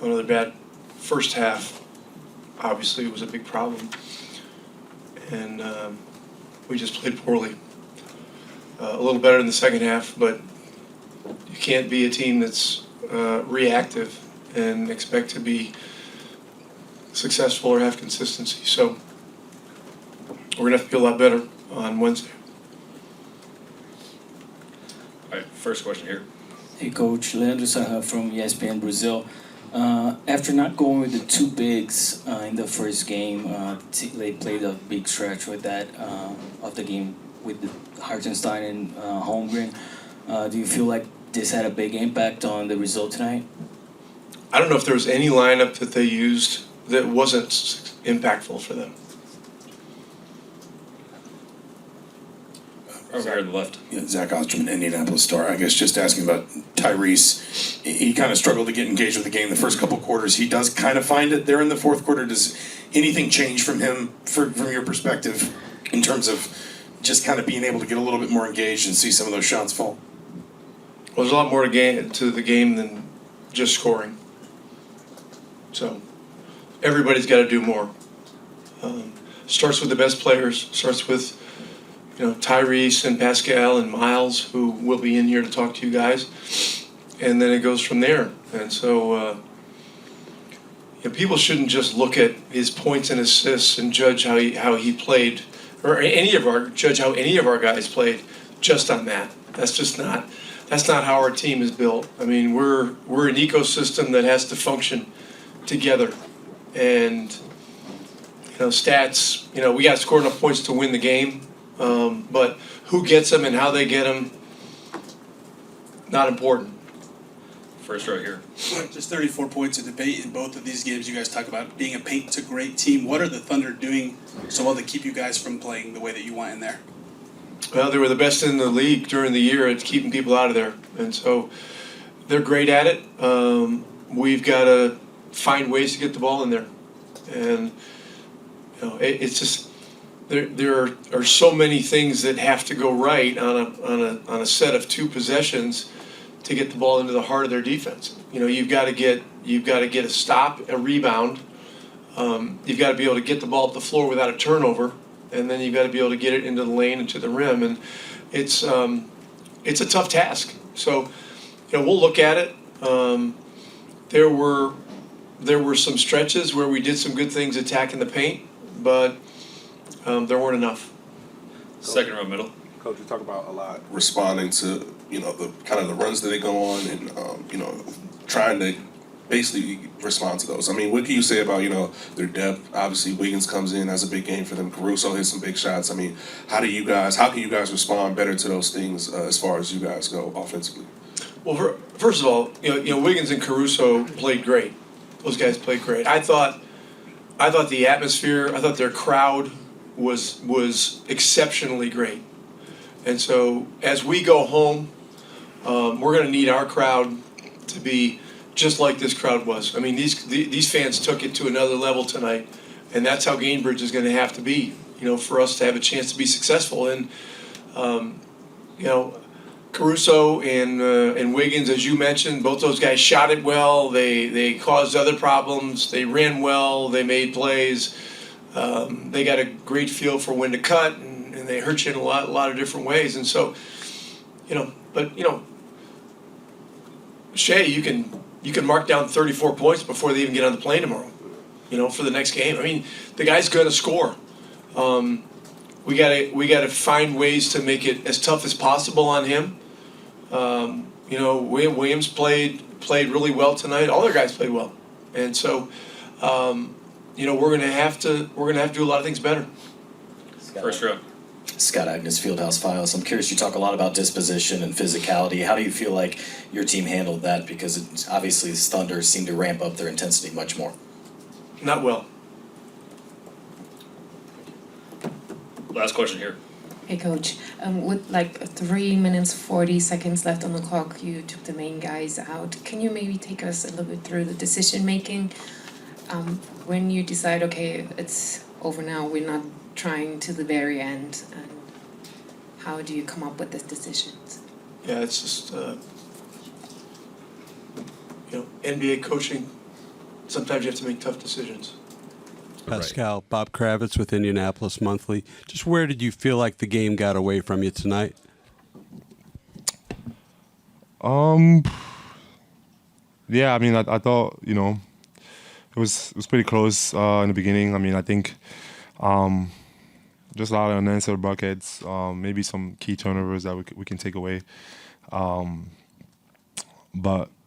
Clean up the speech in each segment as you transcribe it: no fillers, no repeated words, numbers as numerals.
another bad first half. Obviously, it was a big problem, and we just played poorly. A little better in the second half, but you can't be a team that's reactive and expect to be successful or have consistency. So we're going to have to be a lot better on Wednesday. All right, first question here. Hey, Coach. Leandro Saha from ESPN Brazil. After not going with the two bigs in the first game, they played a big stretch with that of the game with the Hartenstein and Holmgren. Do you feel like this had a big impact on the result tonight? I don't know if there was any lineup that they used that wasn't impactful for them. Over here on the left. Yeah, Zach Osterman, Indianapolis Star. I guess just asking about Tyrese. He kind of struggled to get engaged with the game the first couple quarters. He does kind of find it there in the fourth quarter. Does anything change from him, from your perspective, in terms of just kind of being able to get a little bit more engaged and see some of those shots fall? Well, there's a lot more to the game than just scoring. So everybody's got to do more. Starts with the best players. Starts with Tyrese and Pascal and Myles, who will be in here to talk to you guys, and then it goes from there. And so people shouldn't just look at his points and assists and judge how he played, or judge how any of our guys played just on that. That's not how our team is built. I mean, we're an ecosystem that has to function together, and stats. We got to score enough points to win the game. But who gets them and how they get them, not important. First right here. Just 34 points of debate in both of these games. You guys talk about being a paint to great team. What are the Thunder doing so well to keep you guys from playing the way that you want in there? Well, they were the best in the league during the year at keeping people out of there. And so they're great at it. We've got to find ways to get the ball in there. And, it's just... There are so many things that have to go right on a set of two possessions to get the ball into the heart of their defense. You've got to get a stop, a rebound. You've got to be able to get the ball up the floor without a turnover, and then you've got to be able to get it into the lane and to the rim. And it's a tough task. So we'll look at it. There were some stretches where we did some good things attacking the paint, but there weren't enough. Second row middle. Coach, you talk about a lot responding to the kind of the runs that they go on and trying to basically respond to those. I mean, what can you say about their depth? Obviously, Wiggins comes in as a big game for them. Caruso hits some big shots. I mean, how can you guys respond better to those things as far as you guys go offensively? Well, first of all, Wiggins and Caruso played great. Those guys played great. I thought the atmosphere. I thought their crowd was exceptionally great. And so as we go home, we're going to need our crowd to be just like this crowd was. I mean, these fans took it to another level tonight, and that's how Gainbridge is going to have to be, for us to have a chance to be successful. And Caruso and Wiggins, as you mentioned, both those guys shot it well. They caused other problems. They ran well. They made plays. They got a great feel for when to cut, and they hurt you in a lot of different ways. And so, Shea, you can mark down 34 points before they even get on the plane tomorrow, for the next game. I mean, the guy's going to score. We gotta find ways to make it as tough as possible on him. Williams played really well tonight. All their guys played well, and so we're gonna have to do a lot of things better. First row. Scott Agnes, Fieldhouse Files. I'm curious, you talk a lot about disposition and physicality. How do you feel like your team handled that? Because obviously the Thunder seem to ramp up their intensity much more. Not well. Last question here. Hey, Coach. With 3 minutes, 40 seconds left on the clock, you took the main guys out. Can you maybe take us a little bit through the decision making? When you decide, okay, it's over now, we're not trying to the very end, and how do you come up with these decisions? Yeah, it's just NBA coaching sometimes you have to make tough decisions. Pascal, Bob Kravitz with Indianapolis Monthly. Just where did you feel like the game got away from you tonight? Yeah, I mean, I thought, you know, it was pretty close in the beginning. I mean, I think just a lot of unanswered buckets, maybe some key turnovers that we can take away. But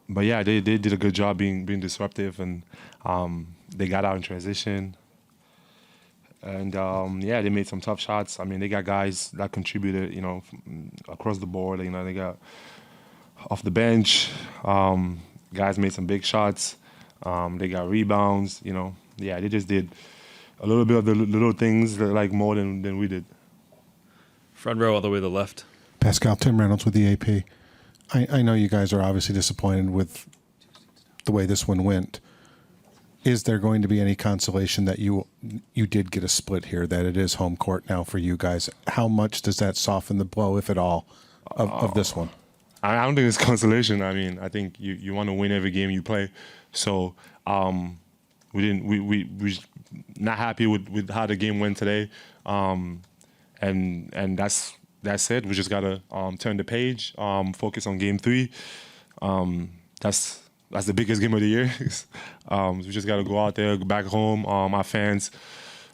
yeah, they did a good job being disruptive, and they got out in transition. And yeah, they made some tough shots. I mean, they got guys that contributed, you know, across the board. You know, they got off the bench. Guys made some big shots. They got rebounds. You know, yeah, they just did a little bit of the little things that, like, more than we did. Front row all the way to the left. Pascal, Tim Reynolds with the AP. I know you guys are obviously disappointed with the way this one went. Is there going to be any consolation that you did get a split here, that it is home court now for you guys? How much does that soften the blow, if at all, of this one? I don't think it's consolation. I mean, I think you want to win every game you play. So we not happy with how the game went today, and that's it. We just gotta turn the page, focus on game 3. That's the biggest game of the year. We just got to go out there, go back home. Our fans,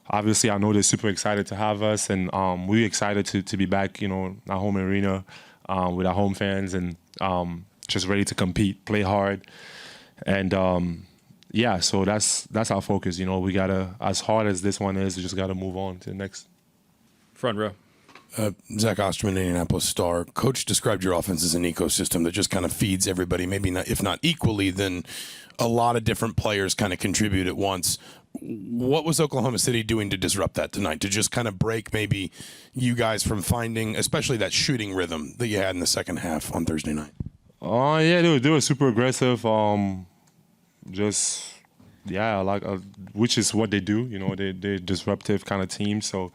obviously, I know they're super excited to have us, and we're excited to be back, you know, our home arena with our home fans, and just ready to compete, play hard. And yeah, so that's our focus. You know, we got to, as hard as this one is, we just got to move on to the next. Front row. Zach Osterman, Indianapolis Star. Coach described your offense as an ecosystem that just kind of feeds everybody, maybe not, if not equally, then a lot of different players kind of contribute at once. What was Oklahoma City doing to disrupt that tonight, to just kind of break maybe you guys from finding, especially that shooting rhythm that you had in the second half on Thursday night? Yeah, they were super aggressive. Which is what they do. You know, they're disruptive kind of team. So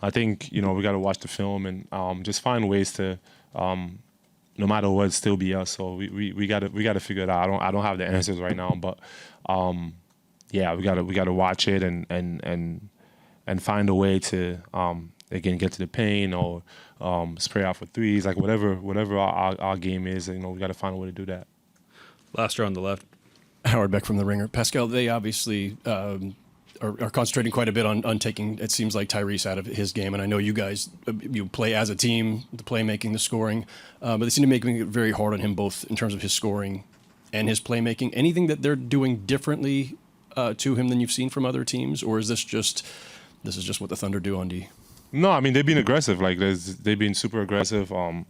I think, you know, we got to watch the film and just find ways to, no matter what, still be us. So we got to figure it out. I don't have the answers right now, but yeah, we got to watch it and find a way to again get to the paint or spray out for threes, like whatever our game is. You know, we got to find a way to do that. Last row on the left. Howard Beck from The Ringer. Pascal, they obviously are concentrating quite a bit on taking, it seems like, Tyrese out of his game. And I know you guys, you play as a team, the playmaking, the scoring, but they seem to be making it very hard on him, both in terms of his scoring and his playmaking. Anything that they're doing differently to him than you've seen from other teams? Or is this is just what the Thunder do on D? No, I mean, they've been aggressive. Like, they've been super aggressive on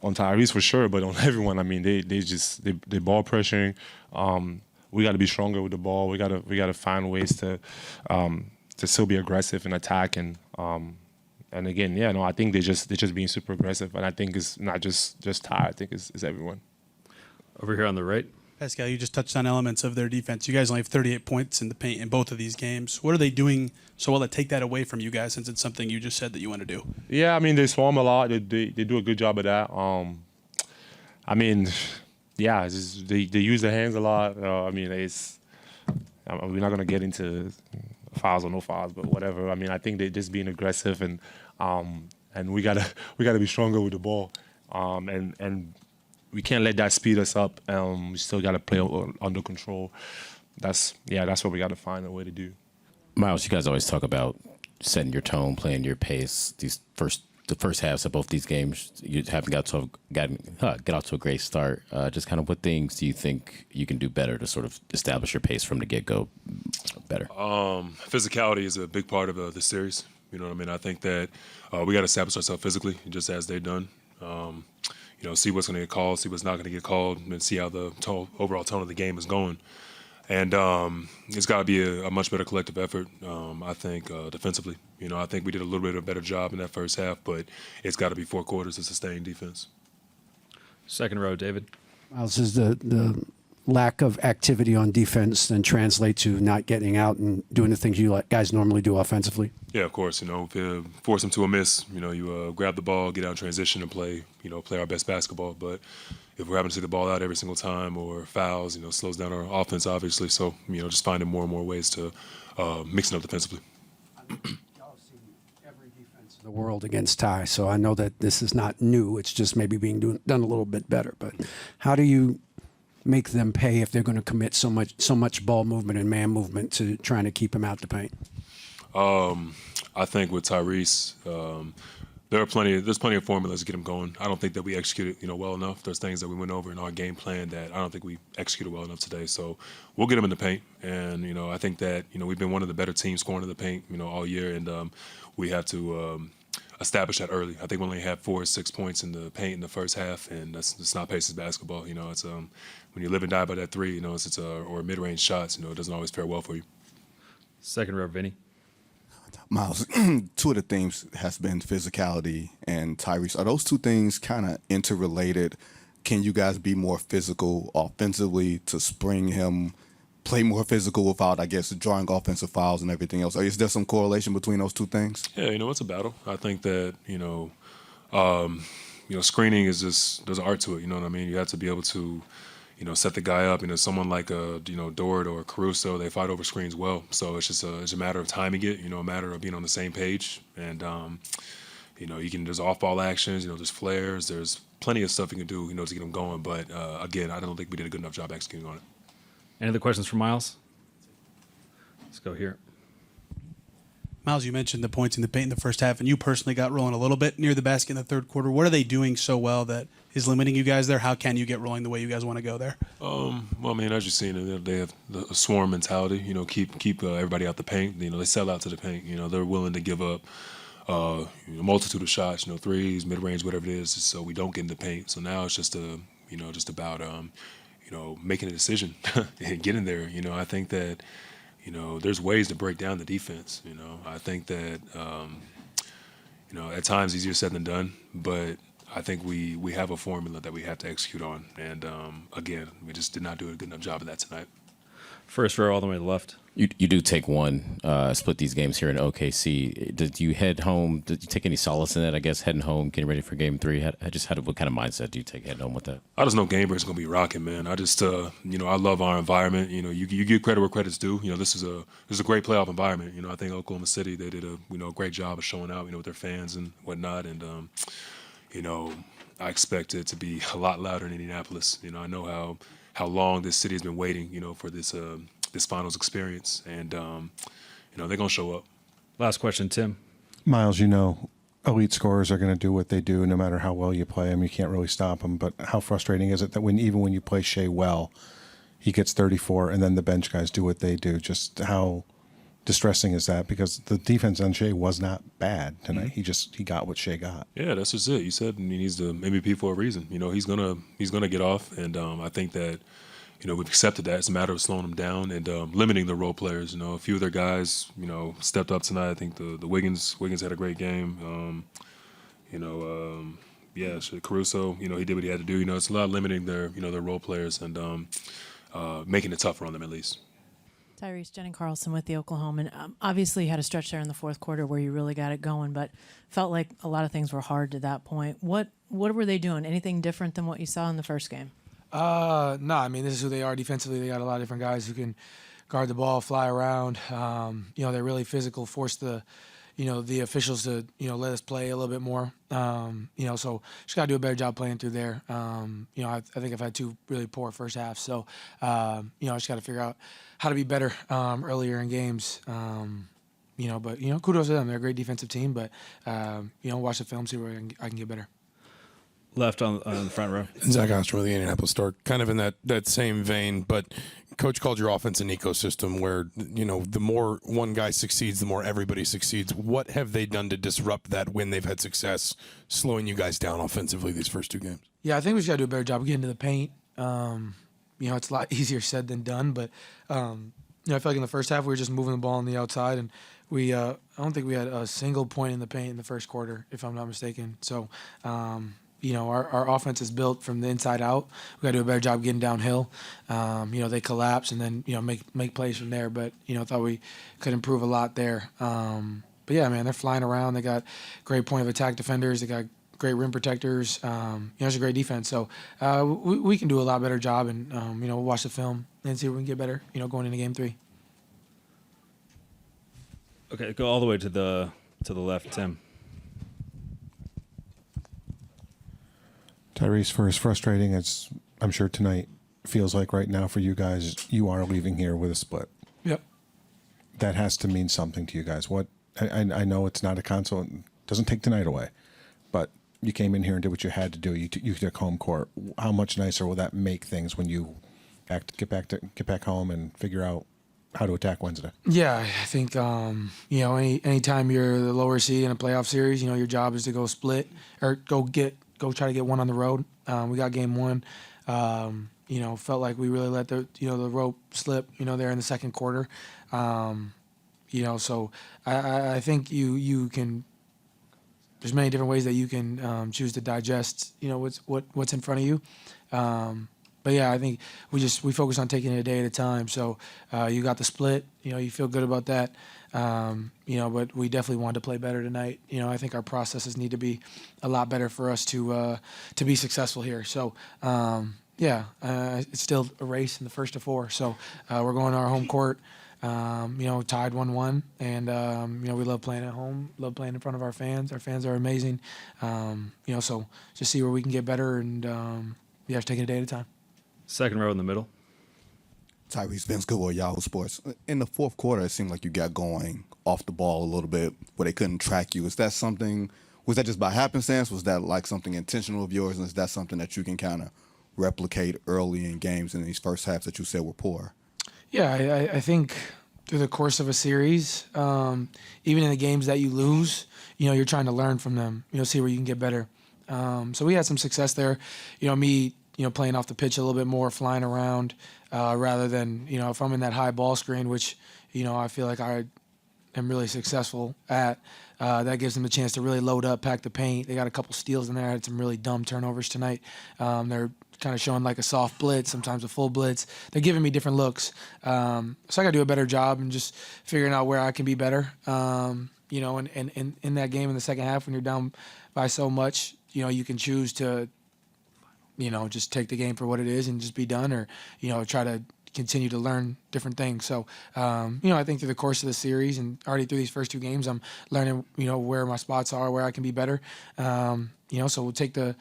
Tyrese for sure, but on everyone. I mean, they ball pressuring. We got to be stronger with the ball. We got to find ways to still be aggressive and attack. And again, yeah, no, I think they're just being super aggressive. And I think it's not just Ty. I think it's everyone. Over here on the right. Pascal, you just touched on elements of their defense. You guys only have 38 points in the paint in both of these games. What are they doing so well to take that away from you guys, since it's something you just said that you want to do? Yeah, I mean, they swarm a lot. They do a good job of that. I mean, yeah, they use their hands a lot. I mean, we're not gonna get into fouls or no fouls, but whatever. I mean, I think they're just being aggressive, and we gotta be stronger with the ball, and we can't let that speed us up. We still gotta play under control. That's what we gotta find a way to do. Myles, you guys always talk about setting your tone, playing your pace. The first halves of both these games, you haven't get out to a great start. Just kind of what things do you think you can do better to sort of establish your pace from the get-go better? Physicality is a big part of the series. You know what I mean? I think that we got to establish ourselves physically, just as they've done. You know, see what's going to get called, see what's not going to get called, and see how the overall tone of the game is going. And it's got to be a much better collective effort, I think, defensively. You know, I think we did a little bit of a better job in that first half, but it's got to be 4 quarters of sustained defense. Second row, David. Myles, does the lack of activity on defense then translate to not getting out and doing the things you guys normally do offensively? Yeah, of course. You know, if you force them to a miss, you know, you grab the ball, get out in transition, and play our best basketball. But if we're having to take the ball out every single time or fouls, slows down our offense, obviously. So, just finding more and more ways to mix it up defensively. The world against Ty, so I know that this is not new. It's just maybe being done a little bit better. But how do you make them pay if they're going to commit so much ball movement and man movement to trying to keep him out the paint? I think with Tyrese, there's plenty of formulas to get him going. I don't think that we executed, well enough. There's things that we went over in our game plan that I don't think we executed well enough today. So we'll get him in the paint, and I think that we've been one of the better teams scoring in the paint, all year, and we have to establish that early. I think we only had 4 or 6 points in the paint in the first half, and that's not Pacers basketball. It's when you live and die by that three, or mid-range shots, it doesn't always fare well for you. Second row, Vinny. Myles, 2 of the themes has been physicality and Tyrese. Are those 2 things kind of interrelated? Can you guys be more physical offensively to spring him, play more physical without, I guess, drawing offensive fouls and everything else? Or is there some correlation between those 2 things? Yeah, it's a battle. I think that, screening is just, there's an art to it, you know what I mean? You have to be able to, set the guy up. Someone like Dort or Caruso, they fight over screens well. So it's just it's a matter of timing it, a matter of being on the same page. And, there's off-ball actions, there's flares, there's plenty of stuff you can do, to get them going. But, again, I don't think we did a good enough job executing on it. Any other questions for Myles? Let's go here. Myles, you mentioned the points in the paint in the first half, and you personally got rolling a little bit near the basket in the third quarter. What are they doing so well that is limiting you guys there? How can you get rolling the way you guys want to go there? Well, as you've seen, they have a swarm mentality. Keep everybody out the paint. They sell out to the paint. They're willing to give up a multitude of shots. Threes, mid range, whatever it is, so we don't get in the paint. So now it's just just about making a decision and getting there. I think that. There's ways to break down the defense. I think that, at times easier said than done, but I think we have a formula that we have to execute on. And, again, we just did not do a good enough job of that tonight. First row all the way to the left. You do take one, split these games here in OKC. Did you head home? Did you take any solace in that? I guess heading home, getting ready for Game 3. What kind of mindset do you take heading home with that? I just know Game 3 is going to be rocking, man. I just, I love our environment. You give credit where credit's due. This is a great playoff environment. I think Oklahoma City, they did a great job of showing out, with their fans and whatnot. And I expect it to be a lot louder in Indianapolis. I know how long this city has been waiting, for this finals experience, and they're gonna show up. Last question, Tim. Myles, elite scorers are going to do what they do no matter how well you play them. You can't really stop them. But how frustrating is it that even when you play Shea well, he gets 34 and then the bench guys do what they do? Just how distressing is that? Because the defense on Shea was not bad tonight. Mm-hmm. He got what Shea got. Yeah, that's just it. You said he's the MVP for a reason. He's gonna get off, and I think that. We've accepted that. It's a matter of slowing them down and limiting the role players. A few of their guys, stepped up tonight. I think the Wiggins had a great game. Caruso, he did what he had to do. It's a lot of limiting their role players and making it tougher on them at least. Tyrese, Jenny Carlson with the Oklahoman. Obviously, you had a stretch there in the fourth quarter where you really got it going, but felt like a lot of things were hard to that point. What were they doing? Anything different than what you saw in the first game? No, this is who they are defensively. They got a lot of different guys who can guard the ball, fly around. They're really physical, force the officials to, let us play a little bit more. So just got to do a better job playing through there. I think I've had 2 really poor first halves. So, I just got to figure out how to be better earlier in games. But kudos to them. They're a great defensive team, but, watch the film, see where I can get better. Left on the front row. Zach Ostrom with the Indianapolis Star, kind of in that same vein, but Coach called your offense an ecosystem where, the more one guy succeeds, the more everybody succeeds. What have they done to disrupt that when they've had success, slowing you guys down offensively these first 2 games? Yeah, I think we just got to do a better job of getting to the paint. It's a lot easier said than done, but, I feel like in the first half we were just moving the ball on the outside, and we I don't think we had a single point in the paint in the first quarter, if I'm not mistaken. So, our offense is built from the inside out. We got to do a better job getting downhill. They collapse and then, make plays from there. But, thought we could improve a lot there. But, yeah, man, they're flying around. They got great point of attack defenders. They got great rim protectors. It's a great defense. So we can do a lot better job, and we'll watch the film and see if we can get better. Going into Game 3. Okay, go all the way to the left, Tim. Tyrese, for as frustrating as I'm sure tonight feels like right now for you guys, you are leaving here with a split. Yep. That has to mean something to you guys. What I know it's not a console, it doesn't take tonight away, but you came in here and did what you had to do. You took home court. How much nicer will that make things when you get back home and figure out how to attack Wednesday? Yeah, I think anytime you're the lower seed in a playoff series, your job is to go split or go try to get one on the road. We got Game 1. Felt like we really let the rope slip, there in the second quarter. So I think you can. There's many different ways that you can choose to digest, what's in front of you. But yeah, I think we focus on taking it a day at a time. So you got the split, you feel good about that. But we definitely wanted to play better tonight. I think our processes need to be a lot better for us to be successful here. So it's still a race in the first of 4. So we're going to our home court. Tied 1-1, and we love playing at home, love playing in front of our fans. Our fans are amazing. So just see where we can get better, and just take it a day at a time. Second row in the middle. Tyrese, Vince Goodwill, Yahoo Sports. In the fourth quarter, it seemed like you got going off the ball a little bit where they couldn't track you. Was that just by happenstance? Was that like something intentional of yours? And is that something that you can kind of replicate early in games in these first halves that you said were poor? Yeah, I think through the course of a series, even in the games that you lose, you're trying to learn from them, see where you can get better. So we had some success there. Me, playing off the pitch a little bit more, flying around, rather than, if I'm in that high ball screen, which, I feel like I am really successful at, that gives them a chance to really load up, pack the paint. They got a couple steals in there. I had some really dumb turnovers tonight. They're kind of showing like a soft blitz, sometimes a full blitz. They're giving me different looks. So I got to do a better job and just figuring out where I can be better. And in that game in the second half, when you're down by so much, you can choose to, just take the game for what it is and just be done, or, try to continue to learn different things. So, I think through the course of the series and already through these first 2 games, I'm learning, where my spots are, where I can be better. So we'll take the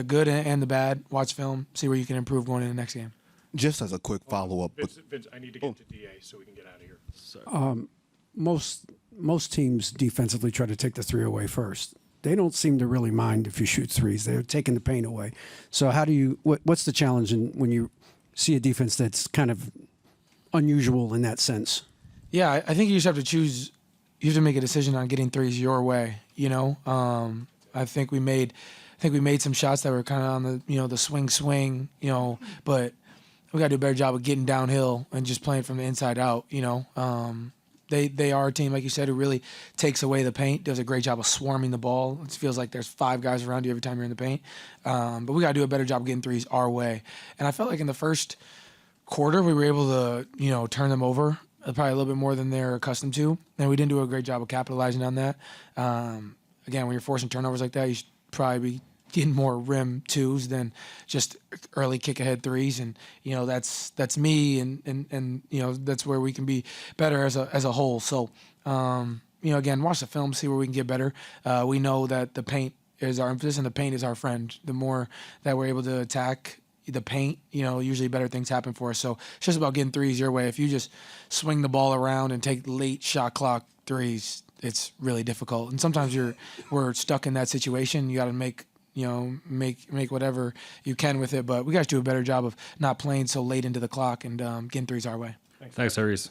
good and the bad, watch film, see where you can improve going into the next game. Just as a quick follow-up. Vince, I need to get to DA so we can get out of here. Sorry. Most teams defensively try to take the 3 away first. They don't seem to really mind if you shoot threes. They're taking the paint away. So how do you? What's the challenge when you see a defense that's kind of unusual in that sense? Yeah, I think you just have to choose. You have to make a decision on getting threes your way. I think we made some shots that were kind of on the the swing. But we got to do a better job of getting downhill and just playing from the inside out. They are a team, like you said, who really takes away the paint, does a great job of swarming the ball. It feels like there's 5 guys around you every time you're in the paint. But we got to do a better job of getting threes our way. And I felt like in the first quarter, we were able to, turn them over probably a little bit more than they're accustomed to. And we didn't do a great job of capitalizing on that. Again, when you're forcing turnovers like that, you should probably be getting more rim 2s than just early kick ahead 3s, and that's me, and that's where we can be better as a whole. So again, watch the film, see where we can get better. We know that the paint is our emphasis and the paint is our friend. The more that we're able to attack the paint, usually better things happen for us. So it's just about getting threes your way. If you just swing the ball around and take late shot clock threes, it's really difficult. And sometimes we're stuck in that situation. You got to make whatever you can with it. But we got to do a better job of not playing so late into the clock and getting threes our way. Thanks, Tyrese.